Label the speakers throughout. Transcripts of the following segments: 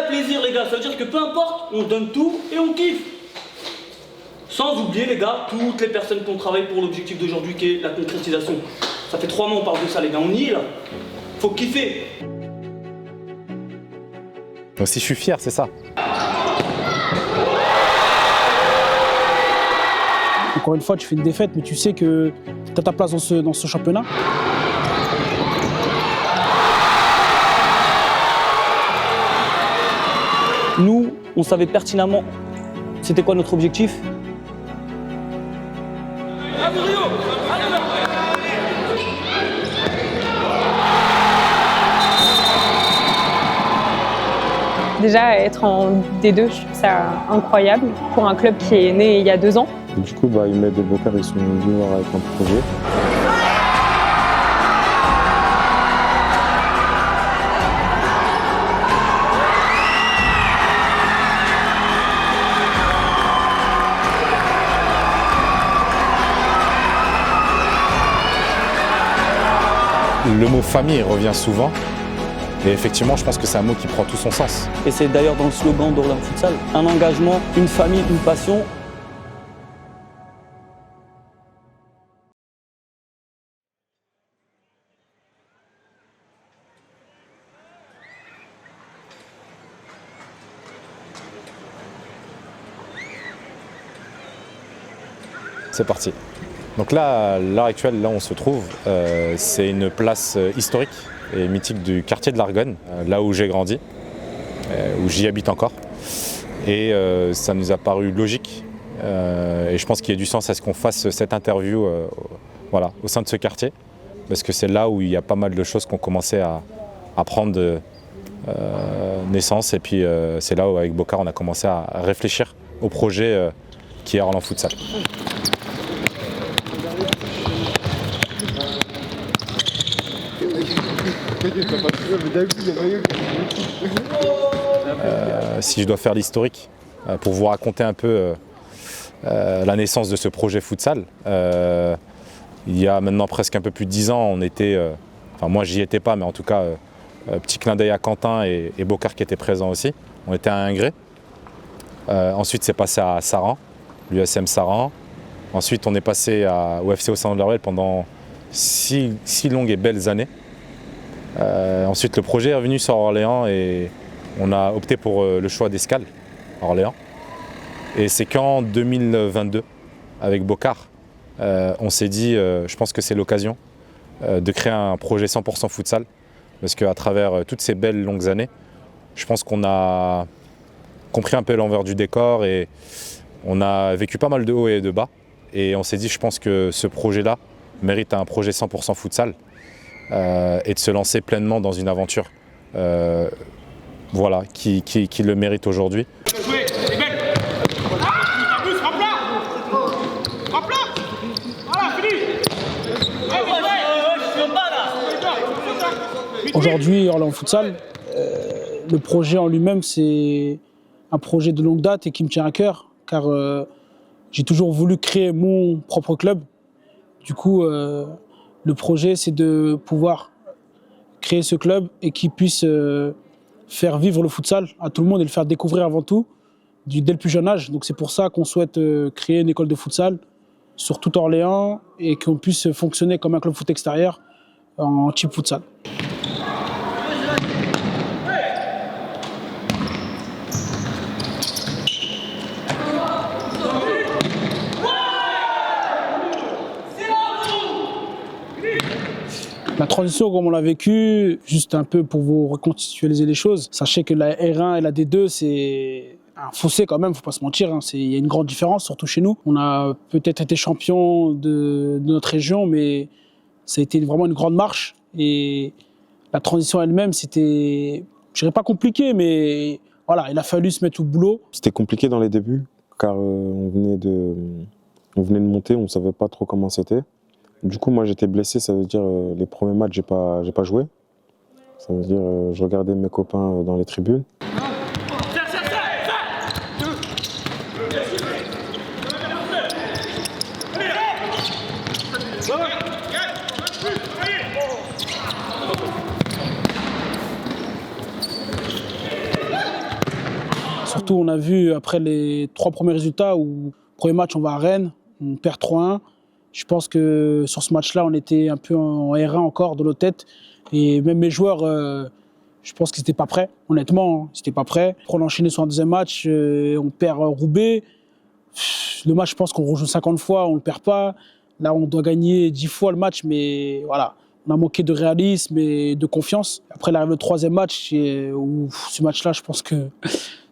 Speaker 1: Plaisir les gars, ça veut dire que peu importe, on donne tout et on kiffe. Sans oublier les gars, toutes les personnes qui ont travaillé pour l'objectif d'aujourd'hui qui est la concrétisation. Ça fait 3 mois on parle de ça les gars, on y est là. Faut kiffer.
Speaker 2: Donc si je suis fier, c'est ça.
Speaker 3: Encore une fois, tu fais une défaite, mais tu sais que tu as ta place dans ce championnat.
Speaker 1: Nous, on savait pertinemment c'était quoi notre objectif.
Speaker 4: Déjà, être en D2, je trouve ça incroyable pour un club qui est né il y a 2 ans.
Speaker 5: Et du coup, Imed et Bokar, ils sont venus voir avec un projet.
Speaker 2: Le mot famille revient souvent. Et effectivement, je pense que c'est un mot qui prend tout son sens.
Speaker 1: Et c'est d'ailleurs dans le slogan d'Orléans Futsal, un engagement, une famille, une passion.
Speaker 2: C'est parti. Donc là, à l'heure actuelle, là où on se trouve, c'est une place historique et mythique du quartier de l'Argonne, là où j'ai grandi, où j'y habite encore. Et ça nous a paru logique. Et je pense qu'il y a du sens à ce qu'on fasse cette interview voilà, au sein de ce quartier, parce que c'est là où il y a pas mal de choses qui ont commencé à prendre naissance. Et puis c'est là où, avec Bokar, on a commencé à réfléchir au projet qui est Orléans Futsal. Si je dois faire l'historique pour vous raconter un peu la naissance de ce projet futsal, il y a maintenant presque un peu plus de 10 ans, on était, enfin moi j'y étais pas, mais en tout cas petit clin d'œil à Quentin et Bokar qui étaient présents aussi. On était à Ingré. Ensuite c'est passé à Saran, l'USM Saran. Ensuite on est passé au FC Océan-de-la-Ruelle pendant 6 longues et belles années. Ensuite le projet est revenu sur Orléans et on a opté pour le choix d'Escale, Orléans. Et c'est qu'en 2022, avec Bokar, on s'est dit, je pense que c'est l'occasion de créer un projet 100% futsal. Parce qu'à travers toutes ces belles longues années, je pense qu'on a compris un peu l'envers du décor et on a vécu pas mal de hauts et de bas. Et on s'est dit, je pense que ce projet-là mérite un projet 100% futsal et de se lancer pleinement dans une aventure voilà, qui le mérite aujourd'hui.
Speaker 3: Aujourd'hui, Orléans Futsal, le projet en lui-même, c'est un projet de longue date et qui me tient à cœur, car j'ai toujours voulu créer mon propre club. Du coup, le projet, c'est de pouvoir créer ce club et qui puisse faire vivre le futsal à tout le monde et le faire découvrir avant tout, dès le plus jeune âge. Donc c'est pour ça qu'on souhaite créer une école de futsal sur tout Orléans et qu'on puisse fonctionner comme un club foot extérieur en type futsal. La transition, comme on l'a vécu, juste un peu pour vous recontextualiser les choses, sachez que la R1 et la D2, c'est un fossé quand même, faut pas se mentir. Il y a une grande différence, surtout chez nous. On a peut-être été champion de notre région, mais ça a été vraiment une grande marche. Et la transition elle-même, c'était, je dirais pas compliqué, mais voilà, il a fallu se mettre au boulot.
Speaker 5: C'était compliqué dans les débuts, car on venait de monter, on ne savait pas trop comment c'était. Du coup, moi, j'étais blessé, ça veut dire les premiers matchs, j'ai pas joué. Ça veut dire je regardais mes copains dans les tribunes.
Speaker 3: Surtout, on a vu après les 3 premiers résultats où, premier match, on va à Rennes, on perd 3-1. Je pense que sur ce match-là, on était un peu en R1 encore dans nos têtes. Et même mes joueurs, je pense qu'ils n'étaient pas prêts, honnêtement. Ils n'étaient pas prêts. On a enchaîné sur un deuxième match, on perd Roubaix. Le match, je pense qu'on le rejoue 50 fois, on ne le perd pas. Là, on doit gagner 10 fois le match, mais voilà. On a manqué de réalisme et de confiance. Après, il arrive le troisième match, où ce match-là, je pense que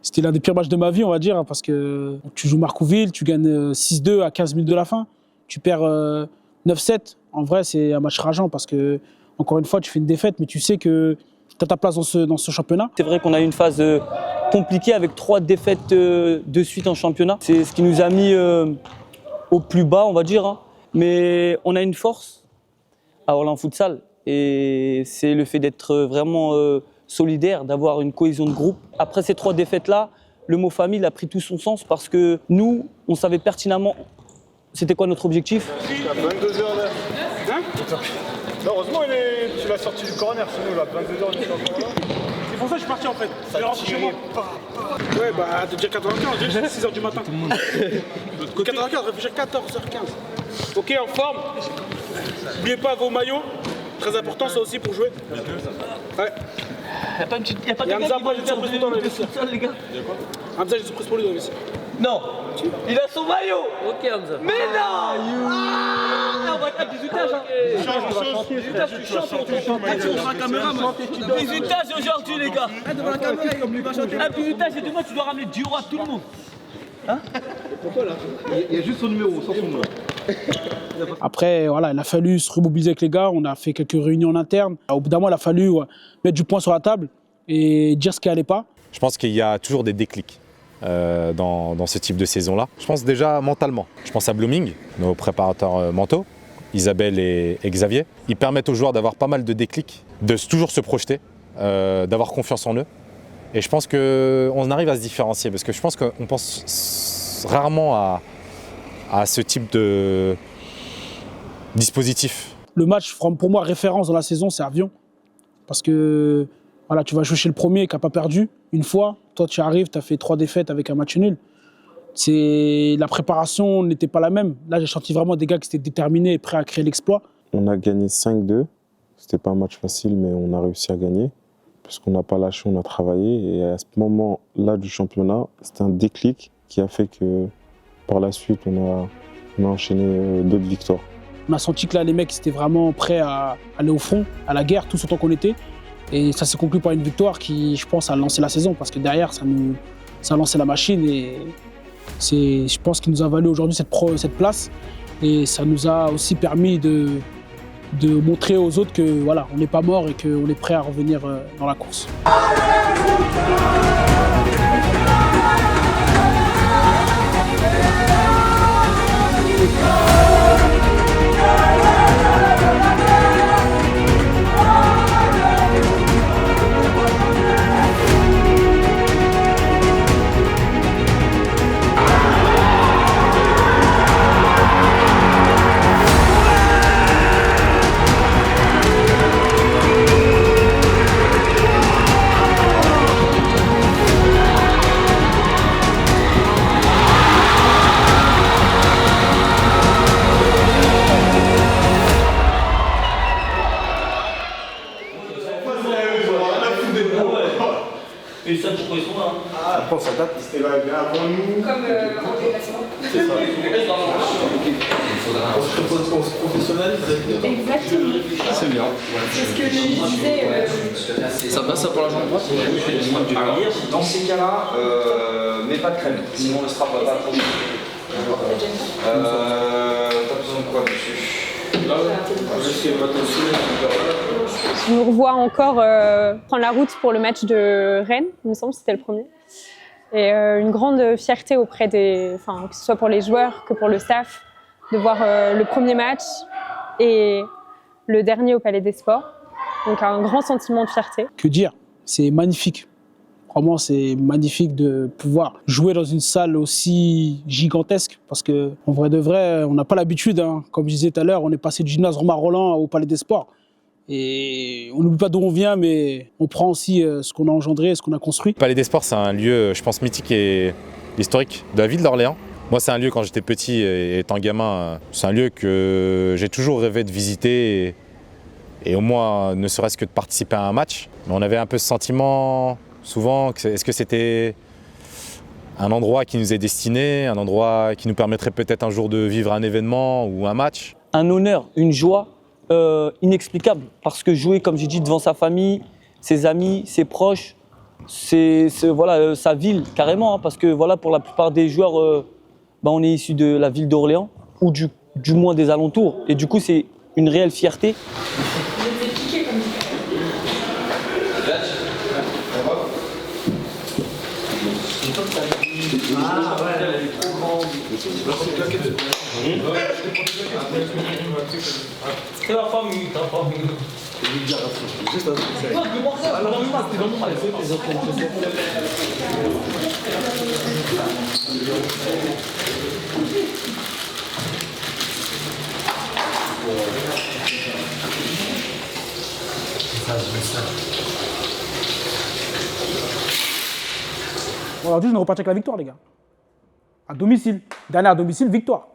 Speaker 3: c'était l'un des pires matchs de ma vie, on va dire, parce que tu joues Marcouville, tu gagnes 6-2 à 15 minutes de la fin. Tu perds 9-7. En vrai, c'est un match rageant parce que, encore une fois, tu fais une défaite, mais tu sais que tu as ta place dans ce championnat.
Speaker 1: C'est vrai qu'on a eu une phase compliquée avec 3 défaites de suite en championnat. C'est ce qui nous a mis au plus bas, on va dire. Hein. Mais on a une force à Orléans Futsal et c'est le fait d'être vraiment solidaire, d'avoir une cohésion de groupe. Après ces 3 défaites-là, le mot famille a pris tout son sens parce que nous, on savait pertinemment c'était quoi notre objectif.
Speaker 6: À 22h là. Hein non, heureusement tu l'as sorti du corner, sinon là, 22h on est encore là.
Speaker 3: C'est pour ça que je suis parti en fait.
Speaker 6: Ça tirait pas.
Speaker 3: Ouais, bah déjà 95, déjà 6h du matin. 95, réfléchir 14h15. Ok, en forme. N'oubliez pas vos maillots. Très important, ça aussi pour jouer. Ouais.
Speaker 1: Y'a pas de
Speaker 3: Hamza, moi j'ai une surprise pour toi,
Speaker 1: les gars.
Speaker 3: Hamza, j'ai une surprise pour lui dans le vestiaire.
Speaker 1: Non, il a son maillot. Ok Hamza. Mais non. On va faire bisutage. Bisutage aujourd'hui les gars. Un bisutage et demain tu dois ramener du roi à tout le monde. Hein?
Speaker 6: Pourquoi là? Il y a juste son numéro, sans son nom.
Speaker 3: Après, voilà, il a fallu se remobiliser avec les gars. On a fait quelques réunions en interne. Au bout d'un moment, il a fallu mettre du poing sur la table et dire ce qui n'allait pas.
Speaker 2: Je pense qu'il y a toujours des déclics dans ce type de saison-là. Je pense déjà mentalement. Je pense à Blooming, nos préparateurs mentaux, Isabelle et Xavier. Ils permettent aux joueurs d'avoir pas mal de déclics, de toujours se projeter, d'avoir confiance en eux. Et je pense qu'on arrive à se différencier parce que je pense qu'on pense rarement à ce type de dispositif.
Speaker 3: Le match, pour moi, référence dans la saison, c'est Avion. Parce que voilà, tu vas jouer chez le premier qui n'a pas perdu une fois. Toi, tu arrives, tu as fait 3 défaites avec un match nul. La préparation n'était pas la même. Là, j'ai senti vraiment des gars qui étaient déterminés et prêts à créer l'exploit.
Speaker 5: On a gagné 5-2. C'était pas un match facile, mais on a réussi à gagner. Parce qu'on n'a pas lâché, on a travaillé. Et à ce moment-là du championnat, c'était un déclic qui a fait que par la suite, on a enchaîné d'autres victoires.
Speaker 3: On a senti que là, les mecs étaient vraiment prêts à aller au front, à la guerre, tout autant qu'on était. Et ça s'est conclu par une victoire qui, je pense, a lancé la saison. Parce que derrière, ça a lancé la machine. Et je pense qu'il nous a valu aujourd'hui cette place. Et ça nous a aussi permis de montrer aux autres que voilà, on n'est pas mort et qu'on est prêt à revenir dans la course.
Speaker 1: Et ça, pourquoi ils sont là?
Speaker 6: Après, ça date, ils étaient là bien avant nous.
Speaker 4: Comme en déplacement.
Speaker 6: C'est ça. On se professionnalise.
Speaker 4: Exactement.
Speaker 6: C'est bien.
Speaker 4: C'est ce que je disais.
Speaker 7: Ça passe ça pour la jambe droite? Alors, dans ces cas-là, mets pas de crème, sinon le strap va pas accrocher. T'as besoin de quoi dessus?
Speaker 4: Je me revois encore prendre la route pour le match de Rennes, il me semble que c'était le premier. Et une grande fierté auprès que ce soit pour les joueurs que pour le staff, de voir le premier match et le dernier au Palais des Sports. Donc un grand sentiment de fierté.
Speaker 3: Que dire? C'est magnifique. Vraiment, c'est magnifique de pouvoir jouer dans une salle aussi gigantesque parce qu'en vrai de vrai, on n'a pas l'habitude. Hein. Comme je disais tout à l'heure, on est passé du gymnase Romain Rolland au Palais des Sports. Et on n'oublie pas d'où on vient, mais on prend aussi ce qu'on a engendré, ce qu'on a construit.
Speaker 2: Le Palais des Sports, c'est un lieu, je pense, mythique et historique de la ville d'Orléans. Moi, c'est un lieu, quand j'étais petit et étant gamin, c'est un lieu que j'ai toujours rêvé de visiter et au moins, ne serait-ce que de participer à un match. Mais on avait un peu ce sentiment, souvent, est-ce que c'était un endroit qui nous est destiné, un endroit qui nous permettrait peut-être un jour de vivre un événement ou un match?
Speaker 8: Un honneur, une joie inexplicable, parce que jouer, comme j'ai dit, devant sa famille, ses amis, ses proches, c'est voilà, sa ville, carrément, hein, parce que voilà, pour la plupart des joueurs, on est issus de la ville d'Orléans, ou du moins des alentours, et du coup, c'est une réelle fierté.
Speaker 3: Aujourd'hui, je ne repartis avec la victoire, les gars. À domicile. Gagner à domicile, victoire.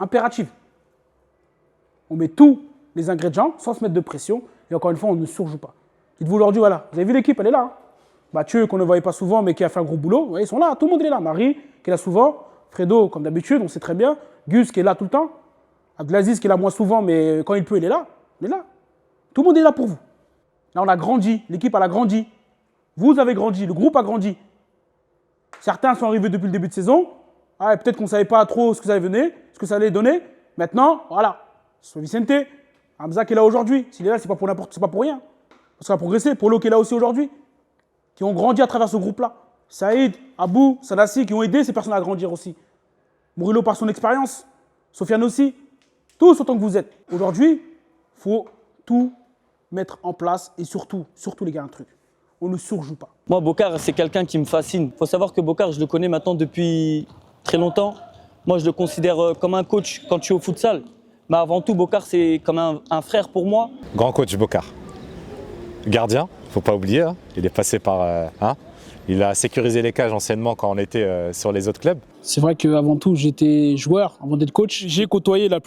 Speaker 3: Impérative. On met tous les ingrédients sans se mettre de pression. Et encore une fois, on ne surjoue pas. Dites-vous aujourd'hui, voilà, vous avez vu l'équipe, elle est là. Hein. Mathieu, qu'on ne voyait pas souvent, mais qui a fait un gros boulot. Vous voyez, ils sont là, tout le monde est là. Marie, qui est là souvent. Fredo, comme d'habitude, on sait très bien. Gus, qui est là tout le temps. Abdelaziz, qui est là moins souvent, mais quand il peut, il est là. Il est là. Tout le monde est là pour vous. Là, on a grandi. L'équipe, elle a grandi. Vous avez grandi. Le groupe a grandi. Certains sont arrivés depuis le début de saison. Ah, peut-être qu'on ne savait pas trop ce que ça allait venir, ce que ça allait donner. Maintenant, voilà. Soit Vicente, Hamza qui est là aujourd'hui. S'il est là, c'est pas pour rien. Parce qu'il a progressé. Polo qui est là aussi aujourd'hui. Qui ont grandi à travers ce groupe-là. Saïd, Abou, Sadassi, qui ont aidé ces personnes à grandir aussi. Murillo par son expérience. Sofiane aussi. Tous autant que vous êtes. Aujourd'hui, il faut tout mettre en place. Et surtout les gars, un truc. On ne surjoue pas.
Speaker 8: Moi, Bokar, c'est quelqu'un qui me fascine. Il faut savoir que Bokar, je le connais maintenant depuis très longtemps. Moi, je le considère comme un coach quand je suis au futsal. Mais avant tout, Bokar, c'est comme un frère pour moi.
Speaker 2: Grand coach Bokar. Gardien, il ne faut pas oublier. Hein. Il est passé par... il a sécurisé les cages anciennement quand on était sur les autres clubs.
Speaker 3: C'est vrai qu'avant tout, j'étais joueur avant d'être coach. J'ai côtoyé la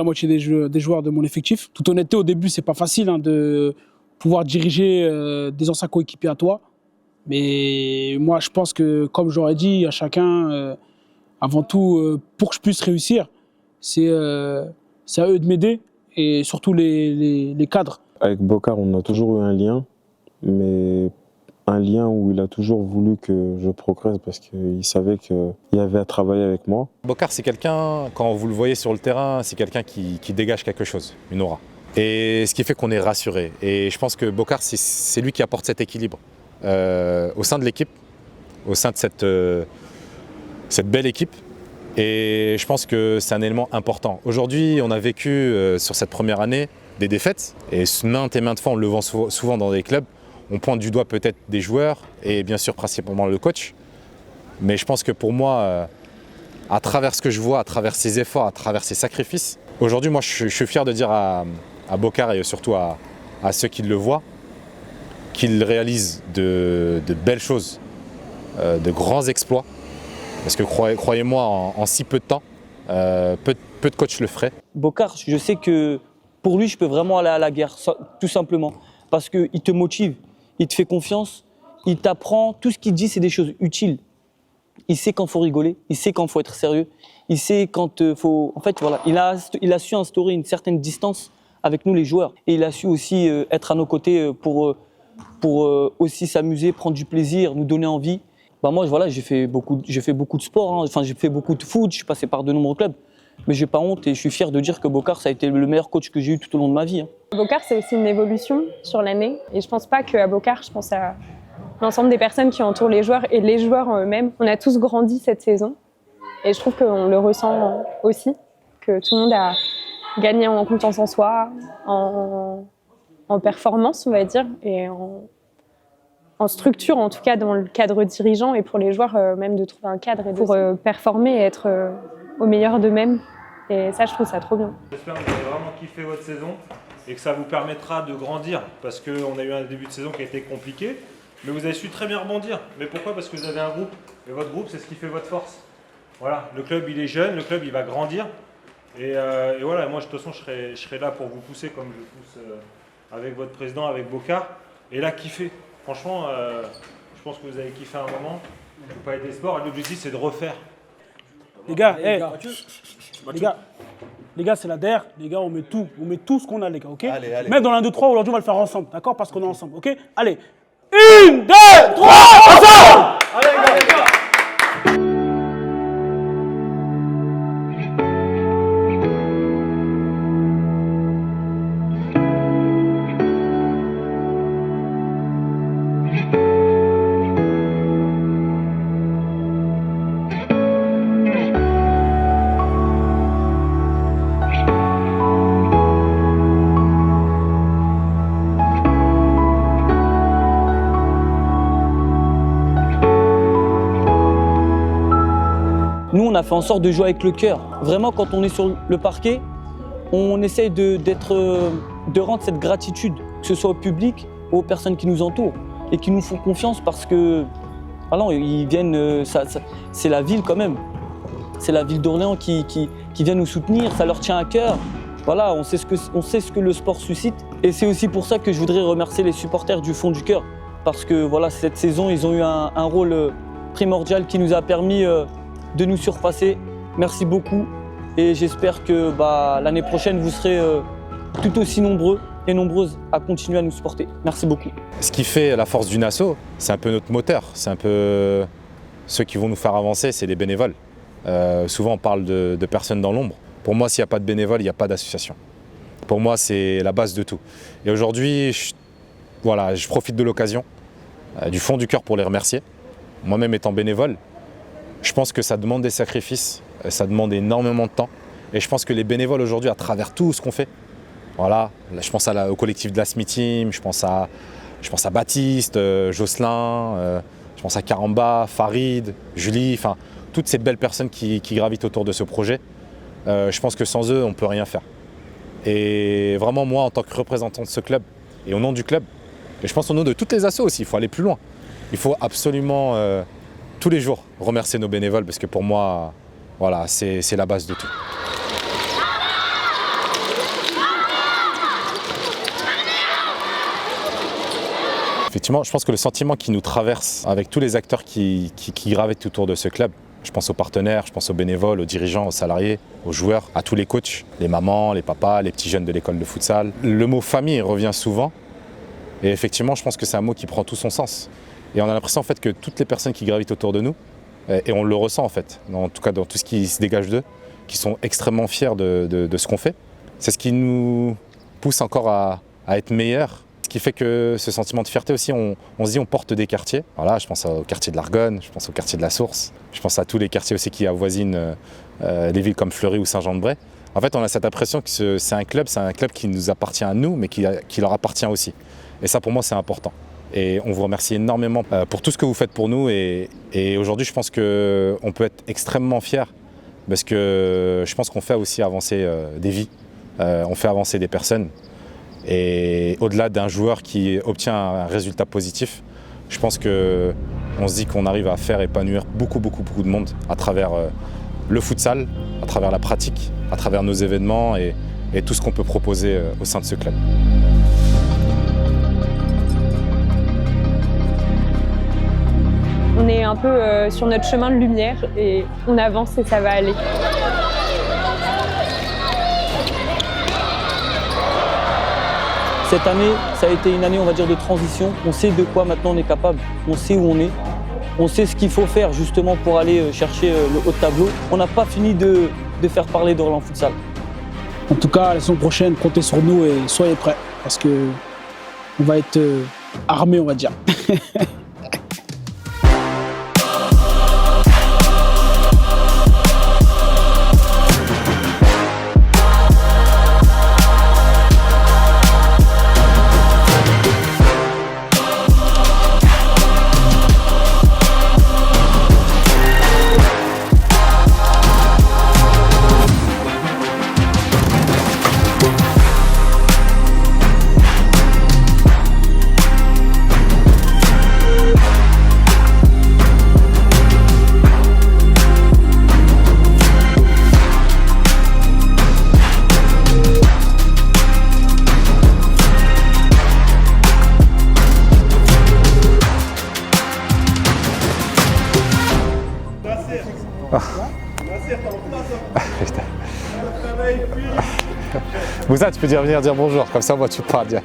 Speaker 3: moitié des joueurs de mon effectif. Toute honnêteté, au début, c'est pas facile de pouvoir diriger des anciens coéquipiers à toi. Mais moi, je pense que, comme j'aurais dit à chacun, avant tout, pour que je puisse réussir, c'est à eux de m'aider, et surtout les cadres.
Speaker 5: Avec Bokar, on a toujours eu un lien, mais un lien où il a toujours voulu que je progresse parce qu'il savait qu'il y avait à travailler avec moi.
Speaker 2: Bokar, c'est quelqu'un, quand vous le voyez sur le terrain, c'est quelqu'un qui dégage quelque chose, une aura. Et ce qui fait qu'on est rassuré. Et je pense que Bokar, c'est lui qui apporte cet équilibre au sein de l'équipe, au sein de cette belle équipe. Et je pense que c'est un élément important. Aujourd'hui, on a vécu sur cette première année des défaites. Et maintes et maintes fois, on le vend souvent dans des clubs. On pointe du doigt peut-être des joueurs et bien sûr principalement le coach. Mais je pense que pour moi, à travers ce que je vois, à travers ses efforts, à travers ses sacrifices, aujourd'hui, moi, je suis fier de dire à Bokar et surtout à ceux qui le voient, qu'il réalise de belles choses, de grands exploits. Parce que croyez-moi, en si peu de temps, peu de coachs le feraient.
Speaker 8: Bokar, je sais que pour lui, je peux vraiment aller à la guerre, tout simplement. Parce qu'il te motive, il te fait confiance, il t'apprend. Tout ce qu'il dit, c'est des choses utiles. Il sait quand il faut rigoler, il sait quand il faut être sérieux, il sait quand il faut... En fait, voilà, il a su instaurer une certaine distance avec nous, les joueurs. Et il a su aussi être à nos côtés pour aussi s'amuser, prendre du plaisir, nous donner envie. Moi, voilà, j'ai fait beaucoup de sport, hein. Enfin, j'ai fait beaucoup de foot, je suis passé par de nombreux clubs. Mais j'ai pas honte et je suis fier de dire que Bokar, ça a été le meilleur coach que j'ai eu tout au long de ma vie. Hein.
Speaker 4: Bokar, c'est aussi une évolution sur l'année. Et je pense pas qu'à Bokar, je pense à l'ensemble des personnes qui entourent les joueurs et les joueurs en eux-mêmes. On a tous grandi cette saison. Et je trouve qu'on le ressent aussi, que tout le monde a gagné en confiance en soi, en performance, on va dire, et en structure, en tout cas dans le cadre dirigeant, et pour les joueurs, même de trouver un cadre et pour performer et être au meilleur d'eux-mêmes. Et ça, je trouve ça trop bien.
Speaker 6: J'espère que vous avez vraiment kiffé votre saison.
Speaker 9: et que ça vous permettra de grandir parce qu'on a eu un début de saison qui a été compliqué, mais vous avez su très bien rebondir. Mais pourquoi? Parce que vous avez un groupe, et votre groupe, c'est ce qui fait votre force. Voilà, le club, il est jeune, le club, il va grandir, et voilà, moi, de toute façon, je serai là pour vous pousser comme je pousse avec votre président, avec Bocard, et là, kiffer. Franchement, je pense que vous avez kiffé un moment, il ne faut pas être des sports, et l'objectif, c'est de refaire.
Speaker 3: Les gars, les gars, c'est la DER. Les gars, on met tout ce qu'on a, les gars, ok?
Speaker 10: Allez.
Speaker 3: Même dans l'un, 2, 3, aujourd'hui, on va le faire ensemble, d'accord? Parce qu'on est ensemble, ok? Allez, 1, 2, 3, ensemble!
Speaker 6: Allez, les gars.
Speaker 8: Nous, on a fait en sorte de jouer avec le cœur. Vraiment, quand on est sur le parquet, on essaye de rendre cette gratitude, que ce soit au public ou aux personnes qui nous entourent et qui nous font confiance parce que, voilà, ils viennent, c'est la ville quand même. C'est la ville d'Orléans qui vient nous soutenir, ça leur tient à cœur. Voilà, on sait ce que le sport suscite. Et c'est aussi pour ça que je voudrais remercier les supporters du fond du cœur. Parce que voilà, cette saison, ils ont eu un rôle primordial qui nous a permis de nous surpasser. Merci beaucoup et j'espère que l'année prochaine vous serez tout aussi nombreux et nombreuses à continuer à nous supporter. Merci beaucoup.
Speaker 2: Ce qui fait la force d'une asso, c'est un peu notre moteur, c'est un peu ceux qui vont nous faire avancer, c'est les bénévoles. Souvent on parle de personnes dans l'ombre. Pour moi, s'il n'y a pas de bénévoles, il n'y a pas d'association. Pour moi, c'est la base de tout. Et aujourd'hui, je profite de l'occasion, du fond du cœur pour les remercier. Moi-même étant bénévole, je pense que ça demande des sacrifices, ça demande énormément de temps. Et je pense que les bénévoles aujourd'hui, à travers tout ce qu'on fait, voilà, là, je pense au collectif de la SMI Team, je pense à Baptiste, Jocelyn, je pense à Karamba, Farid, Julie, enfin toutes ces belles personnes qui gravitent autour de ce projet. Je pense que sans eux, on ne peut rien faire. Et vraiment, moi, en tant que représentant de ce club, et au nom du club, et je pense au nom de toutes les assos aussi, il faut aller plus loin. Il faut absolument, tous les jours, remercier nos bénévoles, parce que pour moi, voilà, c'est la base de tout. Effectivement, je pense que le sentiment qui nous traverse avec tous les acteurs qui gravitent autour de ce club, je pense aux partenaires, je pense aux bénévoles, aux dirigeants, aux salariés, aux joueurs, à tous les coachs, les mamans, les papas, les petits jeunes de l'école de futsal. Le mot famille revient souvent et effectivement, je pense que c'est un mot qui prend tout son sens. Et on a l'impression en fait que toutes les personnes qui gravitent autour de nous, et on le ressent en fait, en tout cas dans tout ce qui se dégage d'eux, qui sont extrêmement fiers de ce qu'on fait. C'est ce qui nous pousse encore à être meilleurs. Ce qui fait que ce sentiment de fierté aussi, on se dit on porte des quartiers. Voilà, je pense au quartier de l'Argonne, je pense au quartier de la Source, je pense à tous les quartiers aussi qui avoisinent les villes comme Fleury ou Saint-Jean-de-Bray. En fait, on a cette impression que c'est un club qui nous appartient à nous, mais qui leur appartient aussi. Et ça, pour moi, c'est important. Et on vous remercie énormément pour tout ce que vous faites pour nous. Et aujourd'hui, je pense qu'on peut être extrêmement fiers parce que je pense qu'on fait aussi avancer des vies, on fait avancer des personnes. Et au-delà d'un joueur qui obtient un résultat positif, je pense qu'on se dit qu'on arrive à faire épanouir beaucoup de monde à travers le futsal, à travers la pratique, à travers nos événements et tout ce qu'on peut proposer au sein de ce club.
Speaker 4: On est un peu sur notre chemin de lumière et on avance et ça va aller.
Speaker 8: Cette année, ça a été une année, on va dire, de transition. On sait de quoi maintenant on est capable, on sait où on est, on sait ce qu'il faut faire justement pour aller chercher le haut de tableau. On n'a pas fini de faire parler d'Orléans Futsal.
Speaker 3: En tout cas, la saison prochaine, comptez sur nous et soyez prêts parce qu'on va être armés, on va dire.
Speaker 2: Moussa, tu peux venir dire bonjour, comme ça moi tu parles.